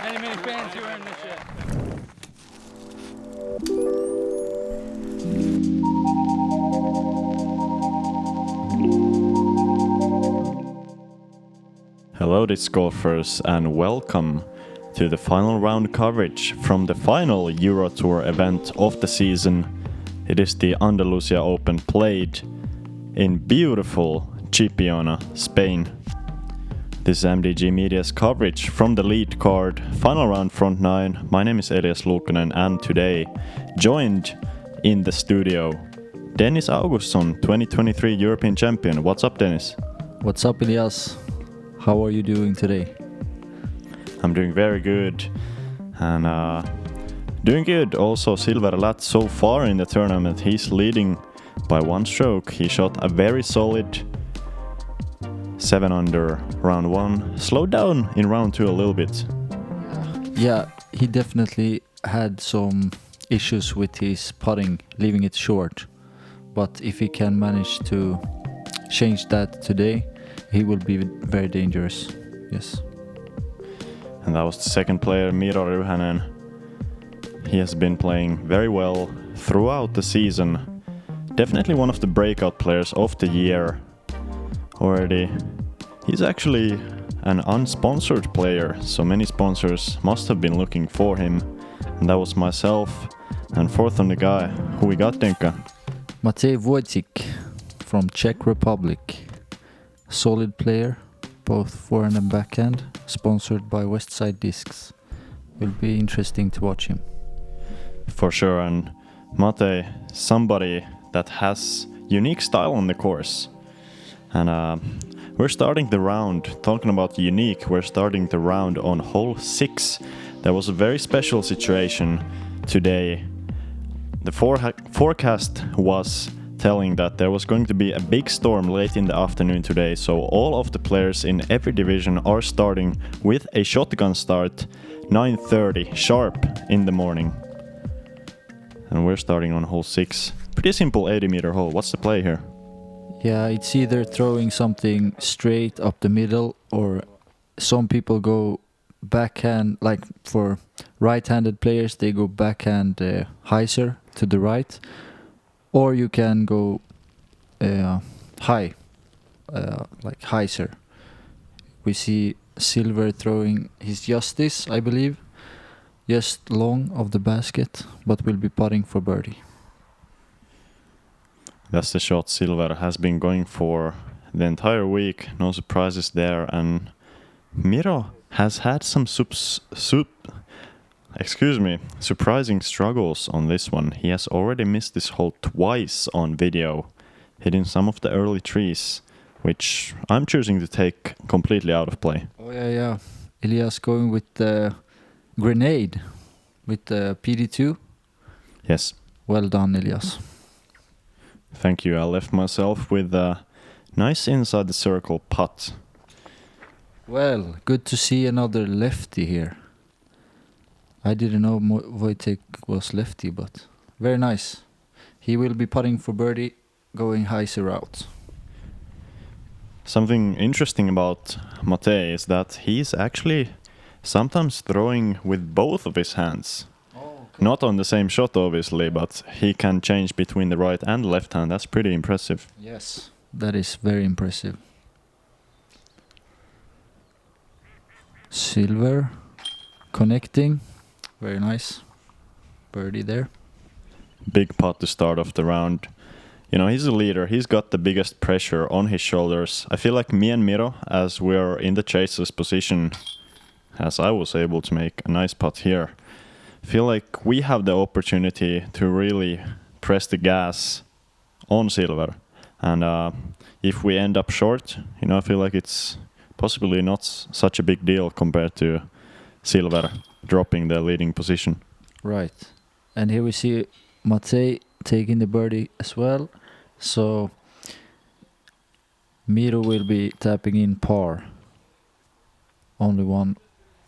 Many fans here in the chat. Hello disc golfers and welcome to the final round coverage from the final Euro Tour event of the season. It is the Andalucia Open played in beautiful Chipiona, Spain. This is MDG Media's coverage from the lead card, final round front nine. My name is Elias Luukkonen and today joined in the studio Dennis Augustsson, 2023 European champion. What's up, Dennis? What's up, Elias? How are you doing today? I'm doing very good. And doing good. Also, Silver Lätt so far in the tournament, he's leading by one stroke. He shot a very solid 7 under round one. Slowed down in round two a little bit. Yeah, he definitely had some issues with his putting, leaving it short. But if he can manage to change that today, he will be very dangerous. Yes. And that was the second player, Miro Ryhänen. He has been playing very well throughout the season. Definitely one of the breakout players of the year already. He's actually an unsponsored player, so many sponsors must have been looking for him. And that was myself. And fourth on the guy, who we got, Denka? Matěj Vojtík from Czech Republic. Solid player, both forehand and backhand, sponsored by Westside Discs. Will be interesting to watch him. For sure, and Matěj, somebody that has unique style on the course. And we're starting the round, talking about unique, we're starting the round on hole 6. There was a very special situation today. The forecast was telling that there was going to be a big storm late in the afternoon today, so all of the players in every division are starting with a shotgun start, 9:30 sharp in the morning. And we're starting on hole 6. Pretty simple 80-meter hole. What's the play here? Yeah, it's either throwing something straight up the middle, or some people go backhand, like for right-handed players, they go backhand hyzer to the right. Or you can go high, like hyzer. We see Silver throwing his justice, I believe, just long of the basket, but will be putting for birdie. That's the shot Silver has been going for the entire week. No surprises there. And Miro has had some surprising struggles on this one. He has already missed this hole twice on video, hitting some of the early trees, which I'm choosing to take completely out of play. Oh yeah. Elias going with the grenade, with the PD2. Yes. Well done, Elias. Thank you. I left myself with a nice inside the circle putt. Well, good to see another lefty here. I didn't know Vojtík was lefty, but very nice. He will be putting for birdie, going hyzer out. Something interesting about Matěj is that he's actually sometimes throwing with both of his hands. Oh, okay. Not on the same shot, obviously, but he can change between the right and left hand. That's pretty impressive. Yes, that is very impressive. Silver connecting. Very nice. Birdie there. Big putt to start off the round. You know, he's a leader. He's got the biggest pressure on his shoulders. I feel like me and Miro, as we're in the chaser's position, as I was able to make a nice putt here, feel like we have the opportunity to really press the gas on Silver. And if we end up short, you know, I feel like it's possibly not such a big deal compared to Silver dropping the leading position. Right. And here we see Matěj taking the birdie as well. So Miro will be tapping in par. Only one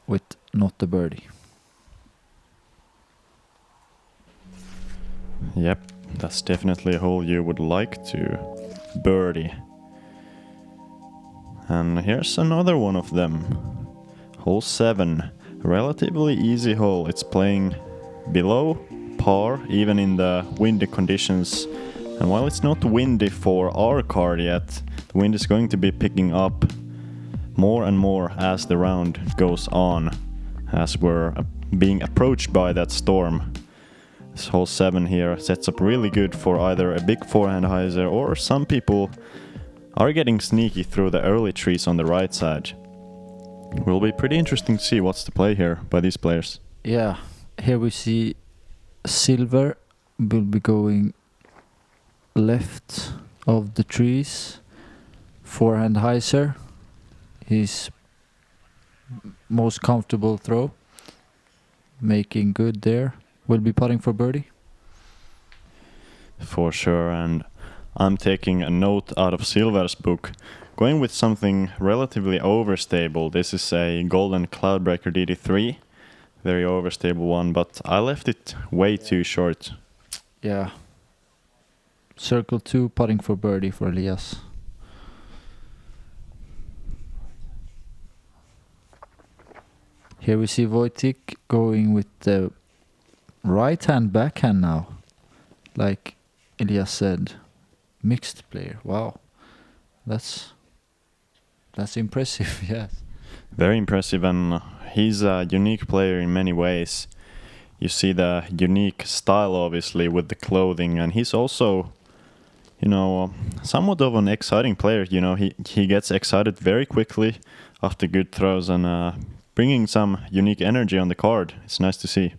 with not the birdie. Yep, that's definitely a hole you would like to birdie. And here's another one of them. Hole 7. Relatively easy hole. It's playing below par, even in the windy conditions. And while it's not windy for our card yet, the wind is going to be picking up more and more as the round goes on, as we're being approached by that storm. This hole 7 here sets up really good for either a big forehand hyzer, or some people are getting sneaky through the early trees on the right side. Will be pretty interesting to see what's the play here by these players. Yeah, here we see Silver will be going left of the trees, forehand hyzer, his most comfortable throw, making good there. Will be putting for birdie. For sure, and I'm taking a note out of Silver's book, going with something relatively overstable. This is a Golden Cloudbreaker DD3, very overstable one, but I left it way too short. Yeah. Circle 2, putting for birdie for Elias. Here we see Vojtík going with the right hand backhand now. Like Elias said, mixed player. Wow. That's impressive, yes. Very impressive, and he's a unique player in many ways. You see the unique style, obviously, with the clothing, and he's also, somewhat of an exciting player. He gets excited very quickly after good throws, and bringing some unique energy on the card. It's nice to see.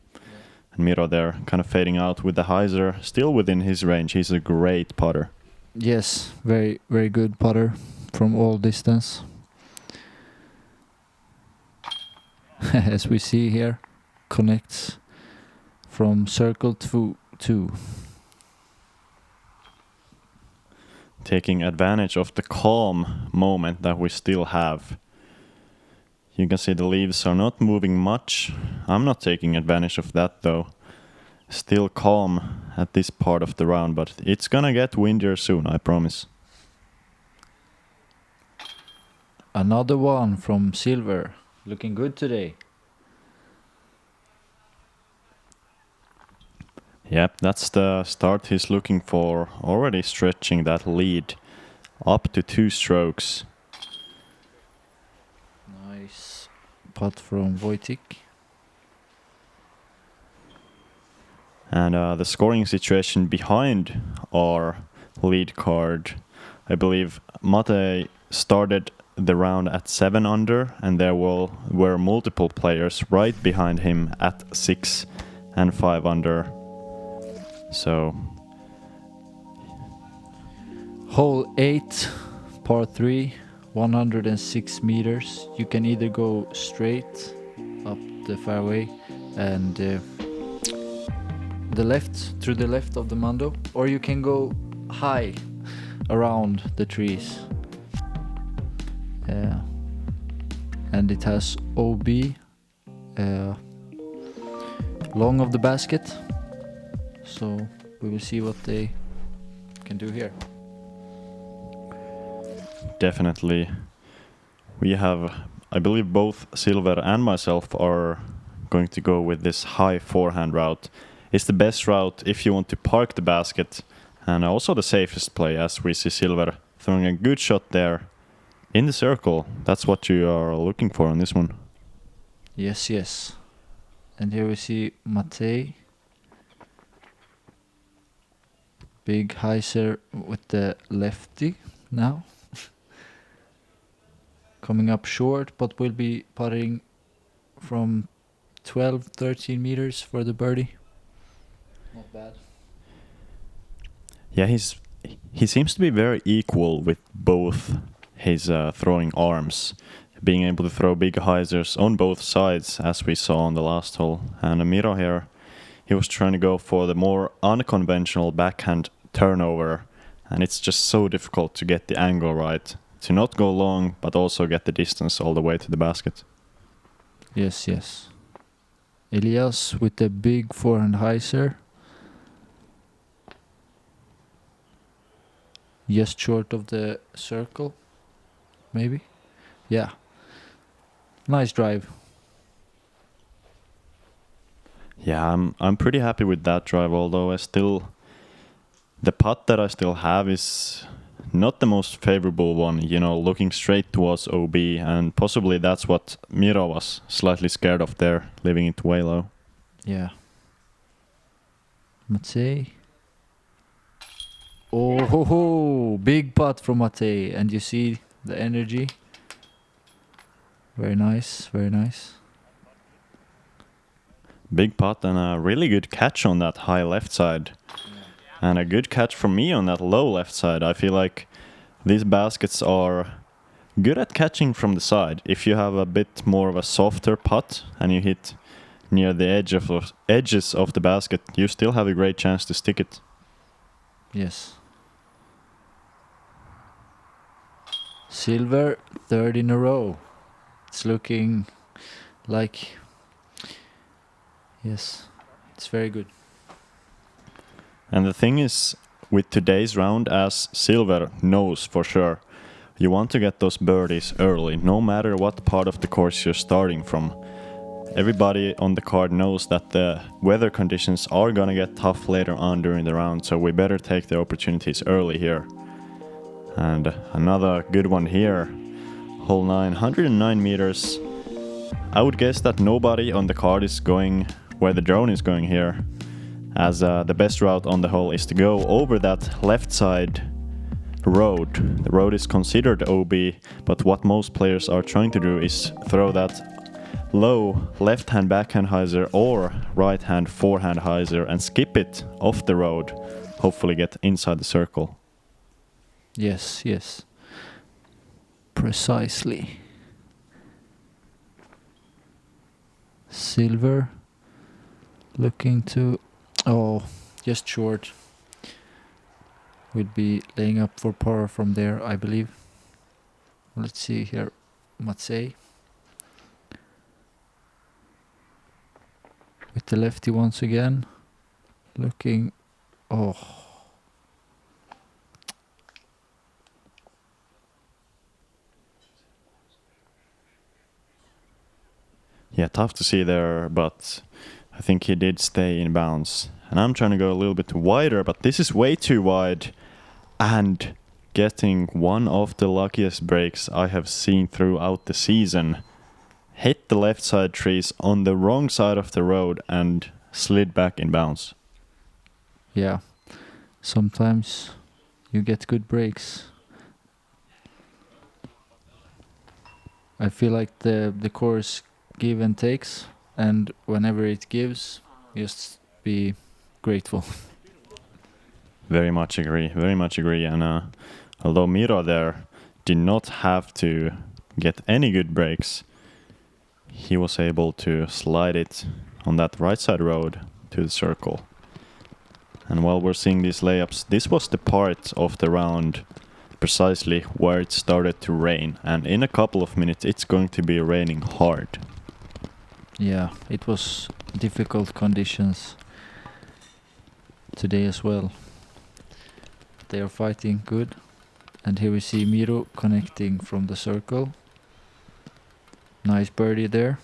And Miro there, kind of fading out with the hyzer, still within his range. He's a great putter. Yes, very, very good putter from all distance. As we see here, connects from circle 2. Taking advantage of the calm moment that we still have. You can see the leaves are not moving much. I'm not taking advantage of that though. Still calm at this part of the round, but it's gonna get windier soon, I promise. Another one from Silver. Looking good today. Yep, that's the start he's looking for. Already stretching that lead up to 2 strokes. Nice putt from Vojtík. And the scoring situation behind our lead card, I believe Matěj started the round at 7 under, and there were multiple players right behind him at 6 and 5 under. So Hole 8, par 3, 106 meters. You can either go straight up the fairway and through the left of the Mando, or you can go high around the trees. And it has OB long of the basket. So we will see what they can do here. definitely, we have, I believe both Silver and myself are going to go with this high forehand route. It's the best route if you want to park the basket, and also the safest play, as we see Silver throwing a good shot there in the circle. That's what you are looking for on this one. Yes. And here we see Matěj. Big hyzer with the lefty now. Coming up short, but will be putting from 12, 13 meters for the birdie. Not bad. Yeah, he seems to be very equal with both his throwing arms, being able to throw big hyzers on both sides, as we saw on the last hole. And Miro here, he was trying to go for the more unconventional backhand turnover, and it's just so difficult to get the angle right, to not go long, but also get the distance all the way to the basket. Yes. Elias with the big forehand hyzer. Just short of the circle, maybe. Yeah. Nice drive. Yeah, I'm pretty happy with that drive, although the putt that I still have is not the most favorable one, looking straight towards OB, and possibly that's what Miro was slightly scared of there, leaving it way low. Yeah. Matěj. Oh, ho, ho, big putt from Matěj, and you see the energy. Very nice, very nice. Big putt and a really good catch on that high left side. And a good catch from me on that low left side. I feel like these baskets are good at catching from the side. If you have a bit more of a softer putt and you hit near the edges of the basket, you still have a great chance to stick it. Yes. Silver, third in a row. It's looking like... Yes, it's very good. And the thing is, with today's round, as Silver knows for sure, you want to get those birdies early, no matter what part of the course you're starting from. Everybody on the card knows that the weather conditions are gonna get tough later on during the round, so we better take the opportunities early here. And another good one here. Hole 9, 109 meters. I would guess that nobody on the card is going where the drone is going here, as the best route on the hole is to go over that left side road. The road is considered OB, but what most players are trying to do is throw that low left-hand backhand hyzer or right-hand forehand hyzer and skip it off the road, hopefully get inside the circle. Yes, yes. Precisely. Silver looking to... Oh, just short. We'll be laying up for par from there, I believe. Let's see here. Matěj. With the lefty once again. Looking... Oh. Yeah, tough to see there, but I think he did stay in bounds. And I'm trying to go a little bit wider, but this is way too wide. And getting one of the luckiest breaks I have seen throughout the season. Hit the left side trees on the wrong side of the road and slid back in bounds. Yeah, sometimes you get good breaks. I feel like the course give and takes, and whenever it gives, just be grateful. Very much agree, and although Miro there did not have to get any good breaks, he was able to slide it on that right side road to the circle. And while we're seeing these layups, this was the part of the round precisely where it started to rain, and in a couple of minutes it's going to be raining hard. Yeah, it was difficult conditions today as well. They are fighting good, and here we see Miro connecting from the circle. Nice birdie there.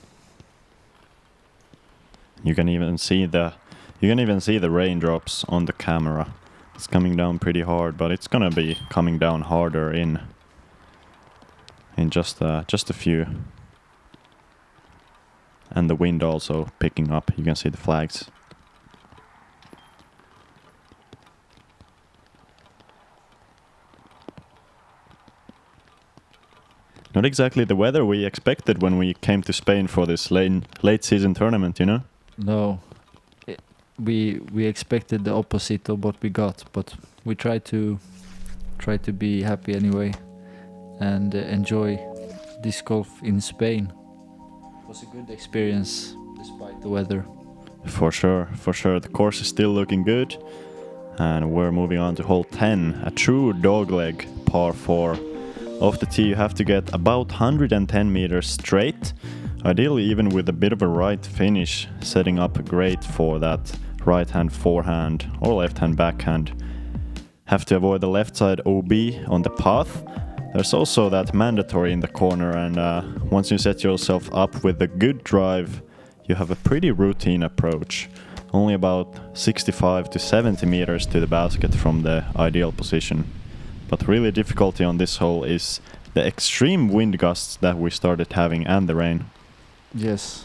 You can even see the raindrops on the camera. It's coming down pretty hard, but it's gonna be coming down harder in just a few. And the wind also picking up. You can see the flags. Not exactly the weather we expected when we came to Spain for this late season tournament, you know? No, we expected the opposite of what we got, but we try to be happy anyway and enjoy disc golf in Spain. It was a good experience despite the weather. For sure. The course is still looking good, and we're moving on to hole 10, a true dogleg par 4. Off the tee you have to get about 110 meters straight, ideally even with a bit of a right finish, setting up great for that right hand forehand or left hand backhand. Have to avoid the left side OB on the path. There's also that mandatory in the corner, and once you set yourself up with a good drive, you have a pretty routine approach, only about 65 to 70 meters to the basket from the ideal position. But really difficulty on this hole is the extreme wind gusts that we started having and the rain. Yes.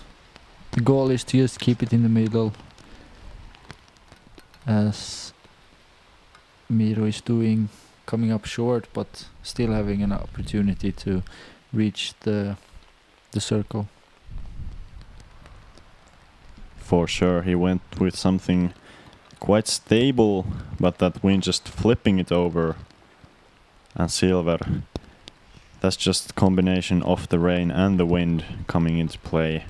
The goal is to just keep it in the middle, as Miro is doing, coming up short but still having an opportunity to reach the circle. For sure, he went with something quite stable, but that wind just flipping it over. And silver, that's just combination of the rain and the wind coming into play.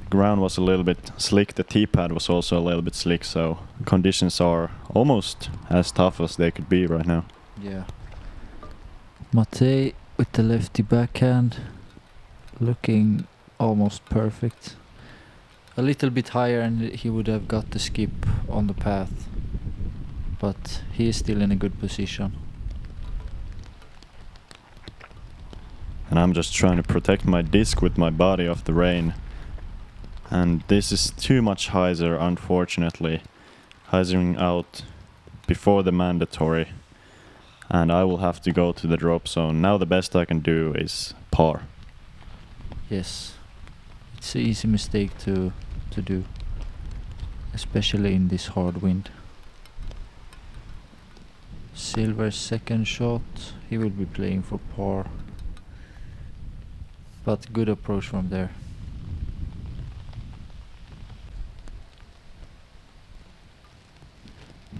Ground was a little bit slick, the tee pad was also a little bit slick, so conditions are almost as tough as they could be right now. Yeah. Matěj with the lefty backhand, looking almost perfect. A little bit higher and he would have got the skip on the path, but he is still in a good position. And I'm just trying to protect my disc with my body off the rain. And this is too much hyzer, unfortunately. Hyzering out before the mandatory. And I will have to go to the drop zone. Now the best I can do is par. Yes. It's an easy mistake to do, especially in this hard wind. Silver's second shot, he will be playing for par. But good approach from there.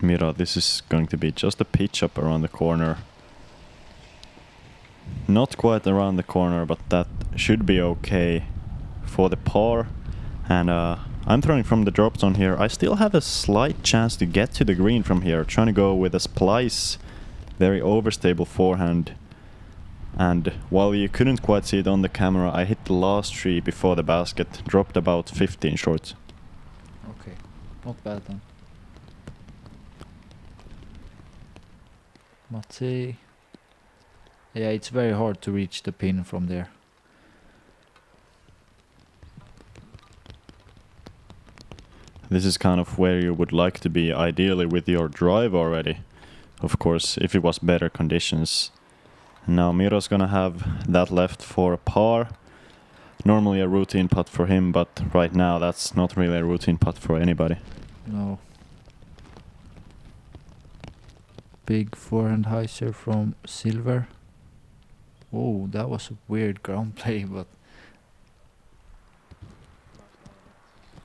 Miro, this is going to be just a pitch up around the corner. Not quite around the corner, but that should be okay for the par. And I'm throwing from the drop zone here. I still have a slight chance to get to the green from here. Trying to go with a splice, very overstable forehand. And while you couldn't quite see it on the camera, I hit the last tree before the basket, dropped about 15 short. Okay, not bad then. Matěj. Yeah, it's very hard to reach the pin from there. This is kind of where you would like to be, ideally with your drive already. Of course, if it was better conditions. Now Miro's gonna have that left for a par. Normally a routine putt for him, but right now that's not really a routine putt for anybody. No. Big forehand hyzer from Silver. Oh, that was a weird ground play, but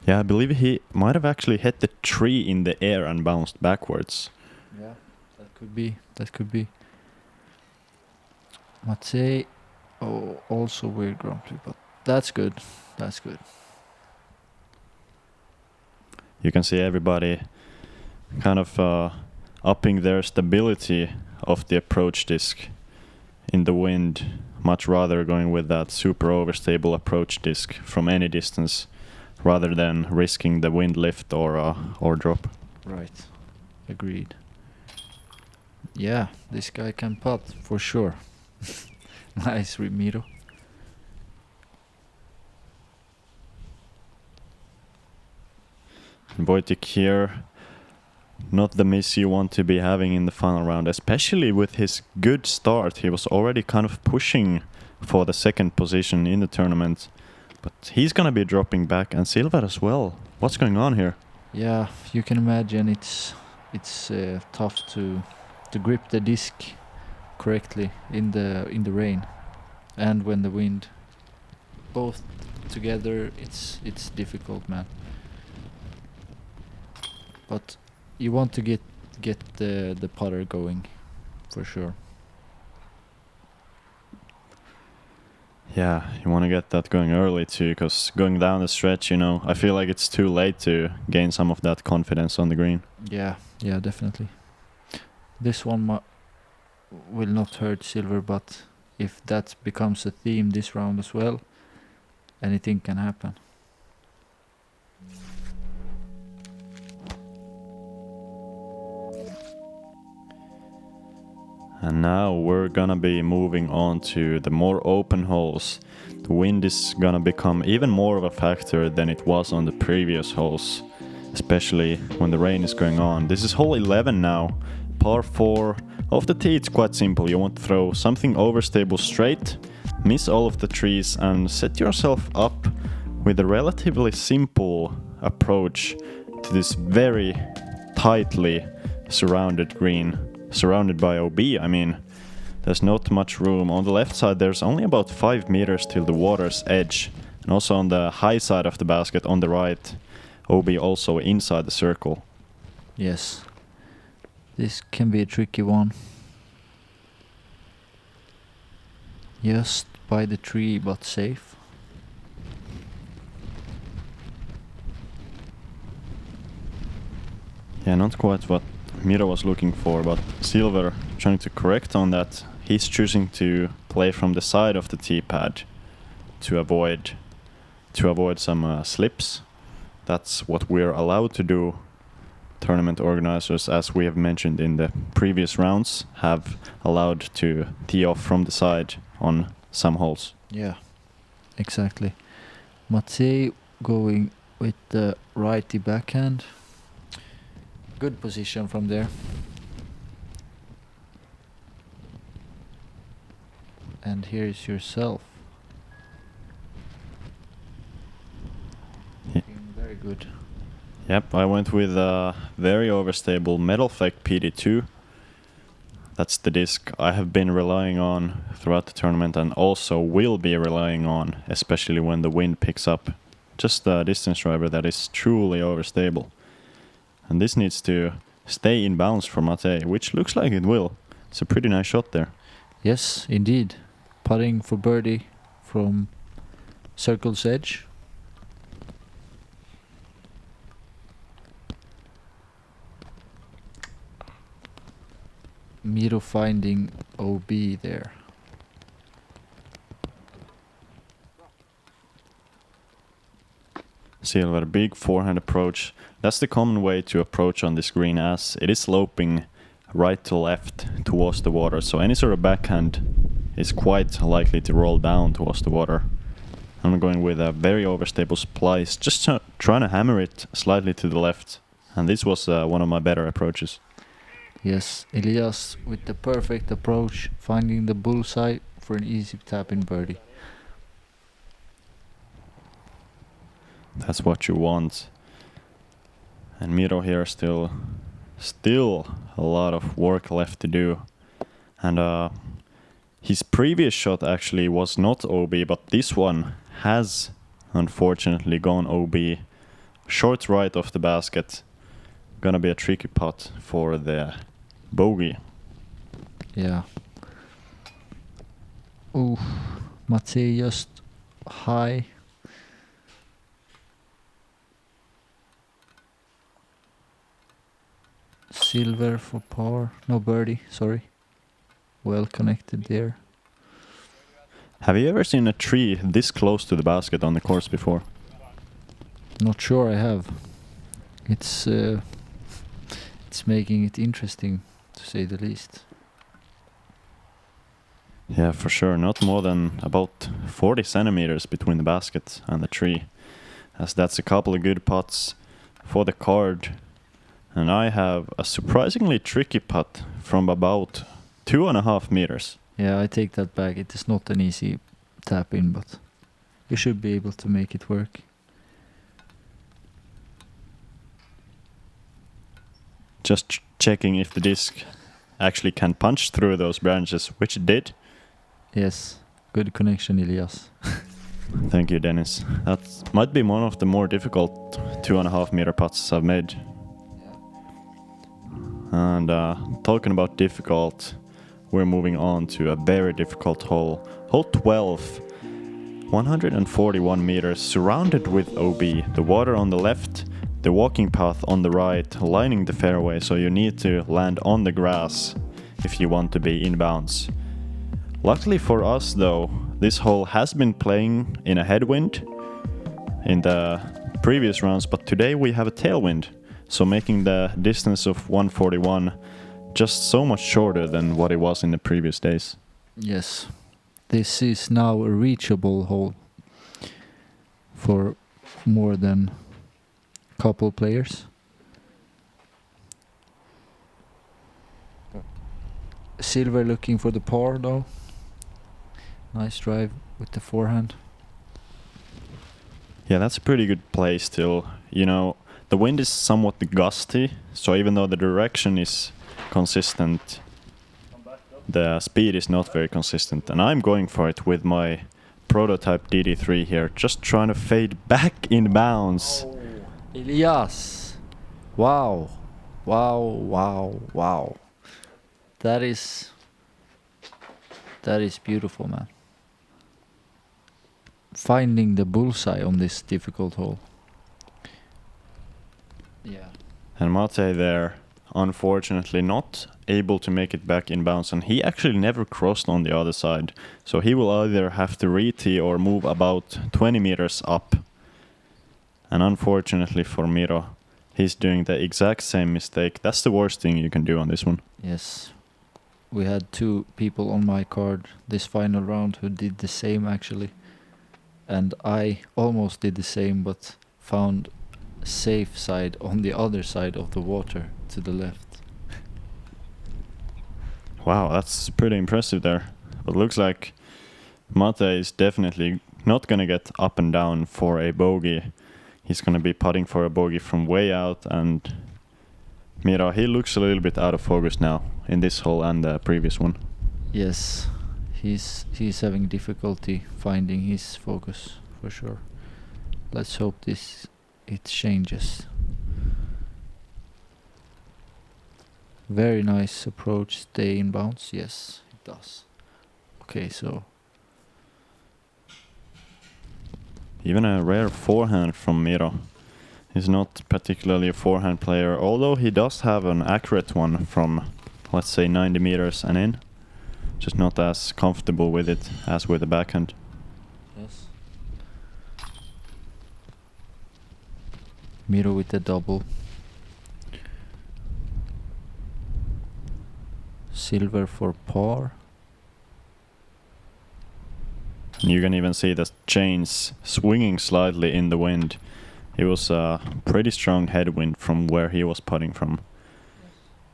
Yeah, I believe he might have actually hit the tree in the air and bounced backwards. yeah, that could be. That could be. Matěj. Oh, also weird ground play, but that's good. That's good. You can see everybody kind of upping their stability of the approach disc in the wind, much rather going with that super overstable approach disc from any distance rather than risking the wind lift or drop. Right. Agreed. Yeah, this guy can putt for sure. Nice, Miro. Vojtík here, not the miss you want to be having in the final round, especially with his good start. He was already kind of pushing for the second position in the tournament, but he's gonna be dropping back, and Silva as well. What's going on here? Yeah, you can imagine it's tough to grip the disc correctly in the rain and when the wind. Both together, it's difficult, man. But you want to get the putter going, for sure. Yeah, you want to get that going early too, because going down the stretch, I feel like it's too late to gain some of that confidence on the green. Yeah, definitely. This one will not hurt Silver, but if that becomes a theme this round as well, anything can happen. And now we're gonna be moving on to the more open holes. The wind is gonna become even more of a factor than it was on the previous holes, especially when the rain is going on. This is hole 11 now, par 4. Off the tee it's quite simple. You want to throw something overstable straight, miss all of the trees and set yourself up with a relatively simple approach to this very tightly surrounded green, surrounded by OB. I mean, there's not much room. On the left side there's only about 5 meters till the water's edge, and also on the high side of the basket on the right, OB also inside the circle. Yes. This can be a tricky one. Just by the tree, but safe. Yeah, not quite what Miro was looking for, but Silver trying to correct on that. He's choosing to play from the side of the tee pad to avoid some slips. That's what we're allowed to do. Tournament organizers, as we have mentioned in the previous rounds, have allowed to tee off from the side on some holes. Yeah, exactly. Matěj going with the righty backhand. Good position from there. And here's yourself. Yeah. Very good. Yep, I went with a very overstable metal flake PD2. That's the disc I have been relying on throughout the tournament and also will be relying on, especially when the wind picks up. Just a distance driver that is truly overstable. And this needs to stay in bounds for Matěj, which looks like it will. It's a pretty nice shot there. Yes, indeed. Putting for birdie from circle's edge. Miro finding OB there. Silver, big forehand approach. That's the common way to approach on this green, as it is sloping right to left towards the water, so any sort of backhand is quite likely to roll down towards the water. I'm going with a very overstable splice, just trying to hammer it slightly to the left, and this was one of my better approaches. Yes, Elias with the perfect approach, finding the bullseye for an easy tap in birdie. That's what you want. And Miro here still a lot of work left to do. And his previous shot actually was not OB, but this one has unfortunately gone OB. Short right of the basket. Gonna be a tricky putt for the bogey. Yeah. Ooh, Matěj just high. Silver for par. No birdie, sorry. Well connected there. Have you ever seen a tree this close to the basket on the course before? Not sure I have. It's making it interesting, to say the least. Yeah, for sure. Not more than about 40 centimeters between the basket and the tree, as that's a couple of good putts for the card. And I have a surprisingly tricky putt from about 2.5 meters. Yeah, I take that back. It is not an easy tap in, but you should be able to make it work. Just checking if the disc actually can punch through those branches, which it did. Yes, good connection, Elias. Thank you, Dennis. That might be one of the more difficult 2.5 meter putts I've made. And talking about difficult, we're moving on to a very difficult hole. Hole 12, 141 meters, surrounded with OB. The water on the left, the walking path on the right, lining the fairway, so you need to land on the grass if you want to be in bounds. Luckily for us though, this hole has been playing in a headwind in the previous rounds, but today we have a tailwind, so making the distance of 141 just so much shorter than what it was in the previous days. Yes, this is now a reachable hole for more than a couple players. Silver looking for the par though. Nice drive with the forehand. Yeah, that's a pretty good play still. You know, the wind is somewhat gusty, so even though the direction is consistent, the speed is not very consistent. And I'm going for it with my prototype DD3 here, just trying to fade back in bounds. Elias! Wow! Wow! Wow! Wow! That is beautiful, man. Finding the bullseye on this difficult hole. Yeah. And Matěj there, unfortunately not able to make it back in bounds, and he actually never crossed on the other side. So he will either have to re-tee or move about 20 meters up. And unfortunately for Miro, he's doing the exact same mistake. That's the worst thing you can do on this one. Yes. We had 2 people on my card this final round who did the same actually. And I almost did the same, but found safe side on the other side of the water to the left. Wow, that's pretty impressive there. But looks like Matěj is definitely not gonna get up and down for a bogey. He's gonna be putting for a bogey from way out, and Miro, he looks a little bit out of focus now in this hole and the previous one. Yes, he's having difficulty finding his focus for sure. Let's hope it changes. Very nice approach, stay in bounds. Yes, it does. Okay, so Even a rare forehand from Miro. He's not particularly a forehand player, although he does have an accurate one from, let's say, 90 meters and in. Just not as comfortable with it as with the backhand. yes. Miro with the double. Silver for par. You can even see the chains swinging slightly in the wind. It was a pretty strong headwind from where he was putting from.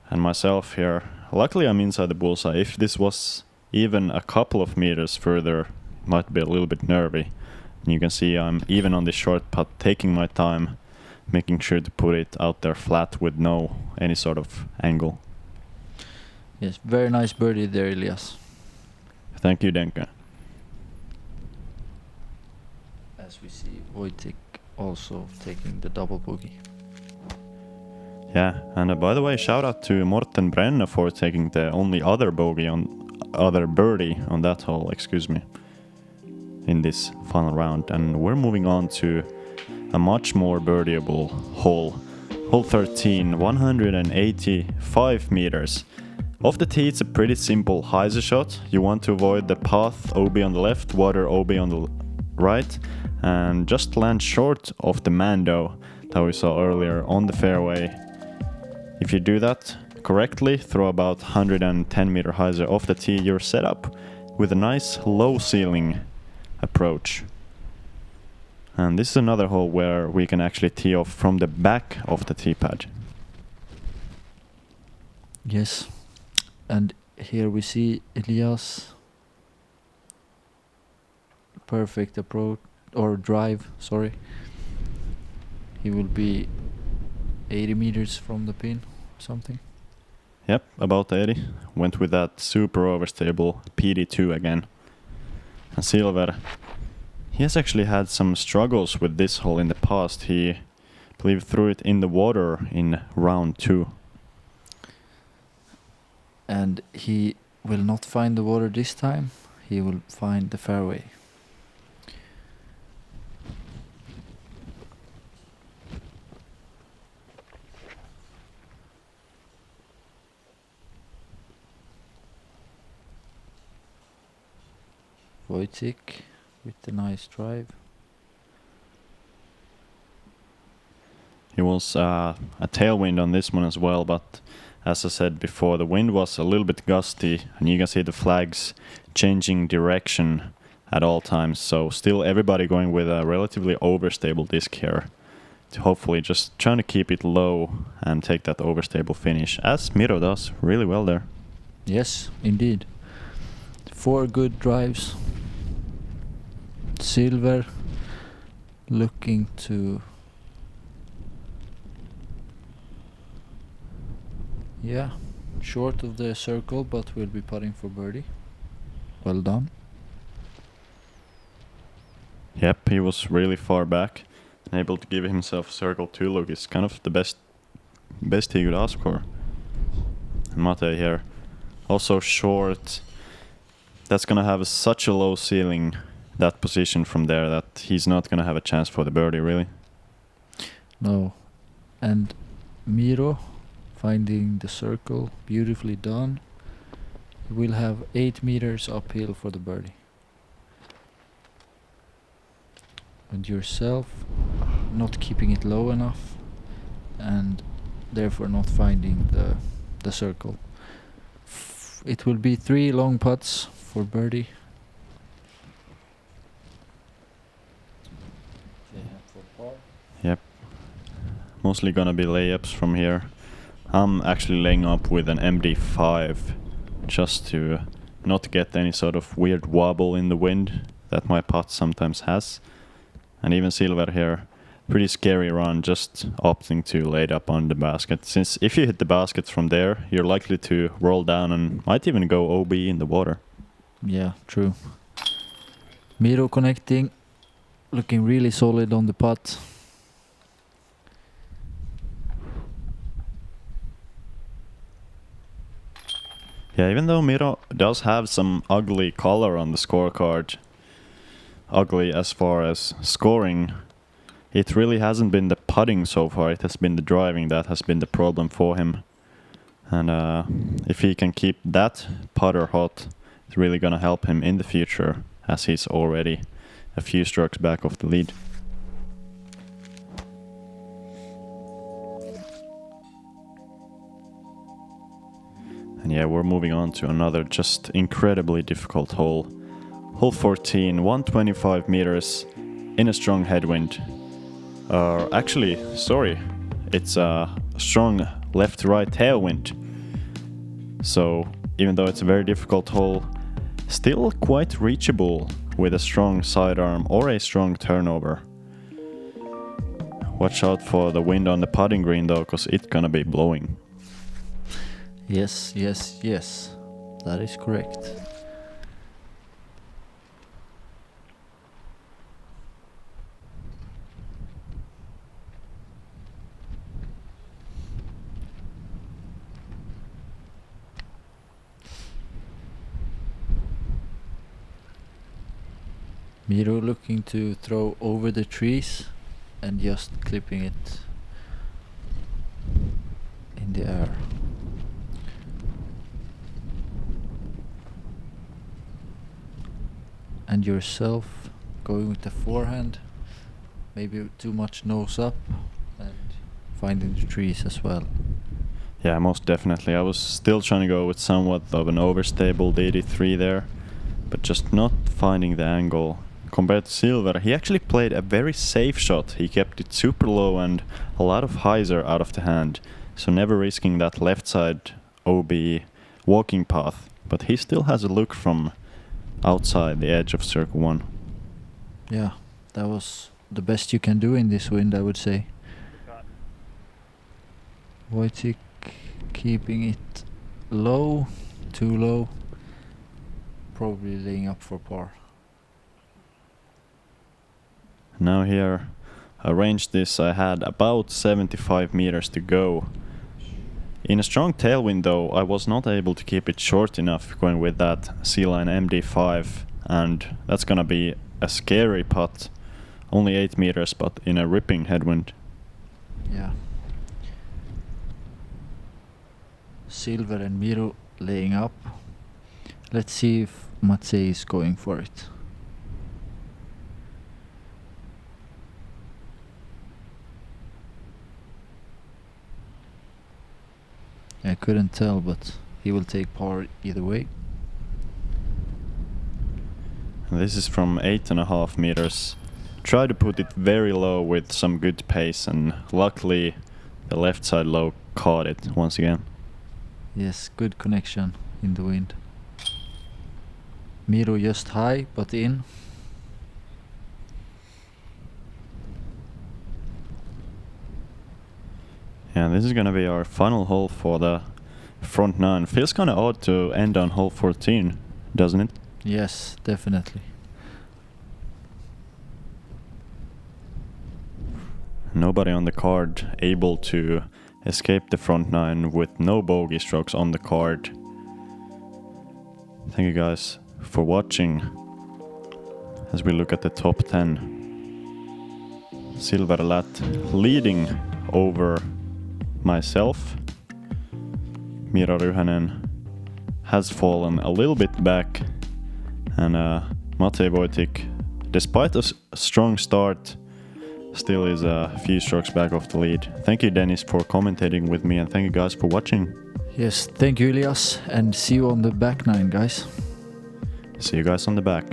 And myself here, luckily I'm inside the bullseye. If this was even a couple of meters further, it might be a little bit nervy. And you can see I'm even on this short putt taking my time, making sure to put it out there flat with no any sort of angle. Yes, very nice birdie there, Elias. Thank you, Denka. As we see Vojtík also taking the double bogey. Yeah, and by the way, shout out to Morten Brenna for taking the only other birdie on that hole, excuse me, in this final round. And we're moving on to a much more birdieable hole. Hole 13, 185 meters. Off the tee, it's a pretty simple hyzer shot. You want to avoid the path OB on the left, water OB on the right, and just land short of the Mando that we saw earlier on the fairway. If you do that correctly, throw about 110 meter hyzer off the tee, you're set up with a nice low ceiling approach. And this is another hole where we can actually tee off from the back of the tee pad. Yes, and here we see Elias. Perfect approach or drive, sorry. He will be 80 meters from the pin, something. Yep, about 80. Went with that super overstable PD2 again. And Silver, he has actually had some struggles with this hole in the past. He, I believe, threw it in the water in round 2. And he will not find the water this time. He will find the fairway. Vojtík with the nice drive. It was a tailwind on this one as well, but as I said before, the wind was a little bit gusty, and you can see the flags changing direction at all times. So still everybody going with a relatively overstable disc here, to hopefully just trying to keep it low and take that overstable finish, as Miro does really well there. Yes, indeed. 4 good drives. Silver looking to... Yeah, short of the circle, but will be putting for birdie. Well done. Yep, he was really far back and able to give himself a circle 2 look is kind of the best he could ask for. And Matěj here, also short. That's gonna have such a low ceiling, that position from there, that he's not gonna have a chance for the birdie really. No. And Miro finding the circle, beautifully done. He will have 8 meters uphill for the birdie. And yourself not keeping it low enough and therefore not finding the circle. It will be 3 long putts for birdie. Yep. Mostly gonna be layups from here. I'm actually laying up with an MD5 just to not get any sort of weird wobble in the wind that my putt sometimes has. And even Silver here, pretty scary run, just opting to lay it up on the basket. Since if you hit the basket from there, you're likely to roll down and might even go OB in the water. Yeah, true. Miro connecting, looking really solid on the putt. Yeah, even though Miro does have some ugly color on the scorecard, ugly as far as scoring, it really hasn't been the putting so far, it has been the driving that has been the problem for him. And if he can keep that putter hot, it's really gonna help him in the future, as he's already a few strokes back of the lead. And yeah, we're moving on to another just incredibly difficult hole. Hole 14, 125 meters in a strong headwind. Actually, sorry, it's a strong left-right tailwind. So even though it's a very difficult hole, still quite reachable with a strong sidearm or a strong turnover. Watch out for the wind on the putting green though, cause it's gonna be blowing. Yes, yes, yes. That is correct. Miro looking to throw over the trees and just clipping it in the air. And yourself going with the forehand, maybe too much nose up and finding the trees as well. Yeah, most definitely. I was still trying to go with somewhat of an overstable DD3 there, but just not finding the angle. Compared to Silver, he actually played a very safe shot. He kept it super low and a lot of hyzer out of the hand, so never risking that left side OB walking path. But he still has a look from outside the edge of circle 1. Yeah, that was the best you can do in this wind, I would say. Vojtík keeping it low, too low, probably laying up for par. Now here, I arranged this, I had about 75 meters to go. In a strong tailwind though, I was not able to keep it short enough going with that C-line MD5, and that's gonna be a scary putt. Only 8 meters, but in a ripping headwind. Yeah. Silver and Miro laying up. Let's see if Matěj is going for it. Yeah, I couldn't tell, but he will take par either way. This is from 8.5 meters. Try to put it very low with some good pace, and luckily the left side low caught it once again. Yes, good connection in the wind. Miro just high, but in. Yeah, this is gonna be our final hole for the front nine. Feels kinda odd to end on hole 14, doesn't it? Yes, definitely. Nobody on the card able to escape the front nine with no bogey strokes on the card. Thank you guys for watching as we look at the top 10. Silver Lätt leading over myself. Miro Ryhänen has fallen a little bit back, and Matěj Vojtík, despite a strong start, still is a few strokes back of the lead. Thank you, Dennis, for commentating with me, and thank you guys for watching. Yes, thank you, Elias, and see you on the back nine, guys. See you guys on the back.